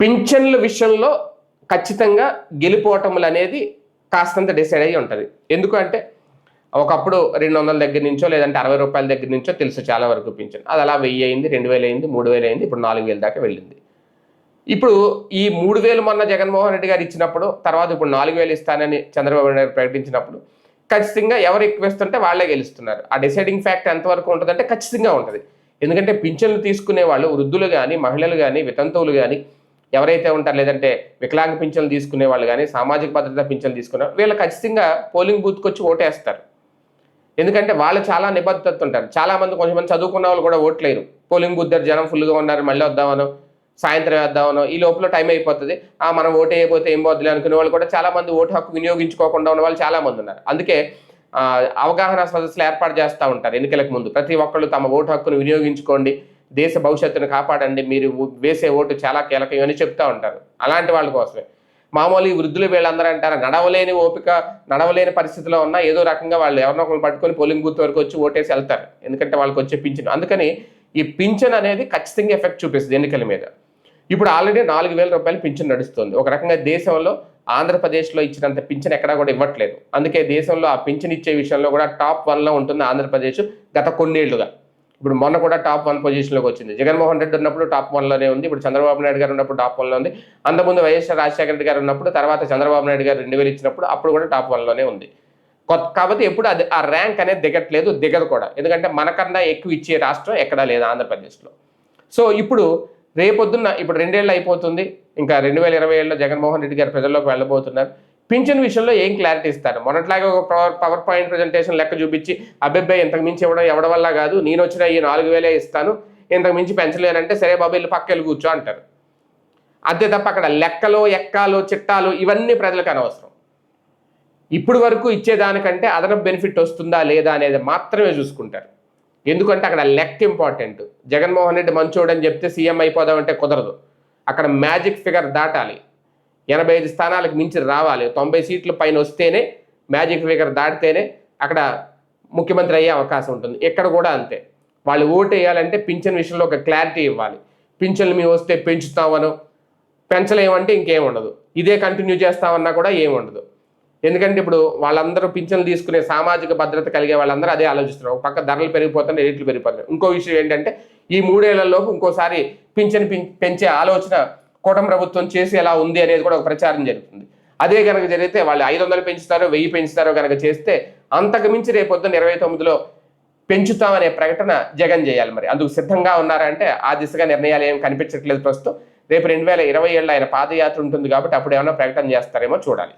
పింఛన్ల విషయంలో ఖచ్చితంగా గెలుపోవటములు అనేది కాస్తంత డిసైడ్ అయ్యి ఉంటుంది. ఎందుకంటే ఒకప్పుడు 200 దగ్గర నుంచో లేదంటే 60 రూపాయల దగ్గర నుంచో తెలుసు చాలా వరకు పింఛన్. అది అలా 1000 అయింది, 2000 అయింది, 3000 అయింది, ఇప్పుడు 4000 దాకా వెళ్ళింది. ఇప్పుడు ఈ 3000 మొన్న జగన్మోహన్ రెడ్డి గారు ఇచ్చినప్పుడు, తర్వాత ఇప్పుడు 4000 ఇస్తానని చంద్రబాబు నాయుడు ప్రకటించినప్పుడు ఖచ్చితంగా ఎవరు ఎక్కువ ఇస్తుంటే వాళ్ళే గెలుస్తున్నారు. ఆ డిసైడింగ్ ఫ్యాక్ట్ ఎంతవరకు ఉంటుందంటే ఖచ్చితంగా ఉంటుంది. ఎందుకంటే పింఛన్లు తీసుకునే వాళ్ళు వృద్ధులు కానీ, మహిళలు కానీ, వితంతువులు కానీ ఎవరైతే ఉంటారు, లేదంటే వికలాంగ పింఛన్లు తీసుకునే వాళ్ళు కానీ, సామాజిక భద్రత పింఛన్లు తీసుకునే వీళ్ళు ఖచ్చితంగా పోలింగ్ బూత్కి వచ్చి ఓటేస్తారు. ఎందుకంటే వాళ్ళు చాలా నిబద్ధత ఉంటారు. చాలామంది కొంచెంమంది చదువుకున్న వాళ్ళు కూడా ఓట్లేరు. పోలింగ్ బూత్ దగ్గర జనం ఫుల్గా ఉన్నారు, మళ్ళీ వద్దామనో సాయంత్రం వేద్దామనో ఈ లోపల టైం అయిపోతుంది, మనం ఓటు వేయకపోతే ఏం పోద్దులే అనుకునే వాళ్ళు కూడా చాలామంది ఓటు హక్కు వినియోగించుకోకుండా ఉన్న వాళ్ళు చాలామంది ఉన్నారు. అందుకే అవగాహన సదస్సులు ఏర్పాటు చేస్తూ ఉంటారు ఎన్నికలకు ముందు. ప్రతి ఒక్కళ్ళు తమ ఓటు హక్కును వినియోగించుకోండి, దేశ భవిష్యత్తును కాపాడండి, మీరు వేసే ఓటు చాలా కీలకం అని చెప్తూ ఉంటారు. అలాంటి వాళ్ళ కోసమే మామూలు ఈ వృద్ధులు వీళ్ళందరూ అంటారు నడవలేని ఓపిక, నడవలేని పరిస్థితిలో ఉన్నా ఏదో రకంగా వాళ్ళు ఎవరినో ఒకరు పట్టుకొని పోలింగ్ బూత్ వరకు వచ్చి ఓటేసి వెళ్తారు. ఎందుకంటే వాళ్ళకి వచ్చే పింఛన్. అందుకని ఈ పింఛన్ అనేది ఖచ్చితంగా ఎఫెక్ట్ చూపిస్తుంది ఎన్నికల మీద. ఇప్పుడు ఆల్రెడీ 4000 రూపాయలు పింఛన్ నడుస్తుంది. ఒక రకంగా దేశంలో ఆంధ్రప్రదేశ్లో ఇచ్చినంత పింఛన్ ఎక్కడా కూడా ఇవ్వట్లేదు. అందుకే దేశంలో ఆ పింఛన్ ఇచ్చే విషయంలో కూడా టాప్ 1లో ఉంటుంది ఆంధ్రప్రదేశ్ గత కొన్నేళ్లుగా. ఇప్పుడు మొన్న కూడా టాప్ 1 పొజిషన్లోకి వచ్చింది. జగన్మోహన్ రెడ్డి ఉన్నప్పుడు టాప్ 1లోనే ఉంది, ఇప్పుడు చంద్రబాబు నాయుడు గారు ఉన్నప్పుడు టాప్ 1లో ఉంది. అంతకుముందు వైఎస్ఆర్ రాజశేఖర రెడ్డి గారు ఉన్నప్పుడు, తర్వాత చంద్రబాబు నాయుడు గారు 2000 ఇచ్చినప్పుడు అప్పుడు కూడా టాప్ 1లోనే ఉంది. కాబట్టి ఎప్పుడు అది ఆ ర్యాంక్ అనేది దిగట్లేదు, దిగదు కూడా. ఎందుకంటే మనకన్నా ఎక్కువ ఇచ్చే రాష్ట్రం ఎక్కడా లేదు ఆంధ్రప్రదేశ్లో. సో ఇప్పుడు రేపొద్దున్న ఇప్పుడు 2 ఏళ్ళు అయిపోతుంది, ఇంకా 2027లో జగన్మోహన్ రెడ్డి గారు ప్రజల్లోకి వెళ్ళబోతున్నారు. పింఛన్ విషయంలో ఏం క్లారిటీ ఇస్తారు? మొన్నట్లాగే ఒక పవర్ పాయింట్ ప్రజెంటేషన్ లెక్క చూపించి అబ్బాయి ఇంతకు మించి ఇవ్వడం ఎవడ వల్ల కాదు, నేను వచ్చిన ఈ 4000 ఇస్తాను, ఇంతకు మించి పెంచలేనంటే సరే బాబు వెళ్ళి పక్కకి కూర్చో అంటారు. అంతే తప్ప అక్కడ లెక్కలు, ఎక్కాలు, చిట్టాలు ఇవన్నీ ప్రజలకు అనవసరం. ఇప్పుడు వరకు ఇచ్చేదానికంటే అదనపు బెనిఫిట్ వస్తుందా లేదా అనేది మాత్రమే చూసుకుంటారు. ఎందుకంటే అక్కడ లెక్క ఇంపార్టెంట్. జగన్మోహన్ రెడ్డి మంచోడని చెప్తే సీఎం అయిపోదామంటే కుదరదు. అక్కడ మ్యాజిక్ ఫిగర్ దాటాలి, 85 స్థానాలకు మించి రావాలి, 90 సీట్ల పైన వస్తేనే, మ్యాజిక్ ఫిగర్ దాటితేనే అక్కడ ముఖ్యమంత్రి అయ్యే అవకాశం ఉంటుంది. ఇక్కడ కూడా అంతే. వాళ్ళు ఓటు వేయాలంటే పింఛన్ విషయంలో ఒక క్లారిటీ ఇవ్వాలి. పింఛన్లు మేము వస్తే పెంచుతామనో, పెంచలేమంటే ఇంకేం ఉండదు, ఇదే కంటిన్యూ చేస్తామన్నా కూడా ఏముండదు. ఎందుకంటే ఇప్పుడు వాళ్ళందరూ పింఛన్లు తీసుకునే సామాజిక భద్రత కలిగే వాళ్ళందరూ అదే ఆలోచిస్తున్నారు. ఒక పక్క ధరలు పెరిగిపోతున్నాయి, రేట్లు పెరిగిపోతున్నాయి. ఇంకో విషయం ఏంటంటే ఈ 3 ఏళ్లలోపు ఇంకోసారి పింఛన్ పెంచే ఆలోచన కూటమి ప్రభుత్వం చేసి ఎలా ఉంది అనేది కూడా ఒక ప్రచారం జరుగుతుంది. అదే కనుక జరిగితే వాళ్ళు 500 పెంచుతారో 1000 పెంచుతారో కనుక చేస్తే అంతకు మించి రేపొద్దున 29లో పెంచుతామనే ప్రకటన జగన్ చేయాలి. మరి అందుకు సిద్ధంగా ఉన్నారంటే ఆ దిశగా నిర్ణయాలు ఏం కనిపించట్లేదు ప్రస్తుతం. రేపు 2027లో ఆయన పాదయాత్ర ఉంటుంది కాబట్టి అప్పుడు ఏమైనా ప్రకటన చేస్తారేమో చూడాలి.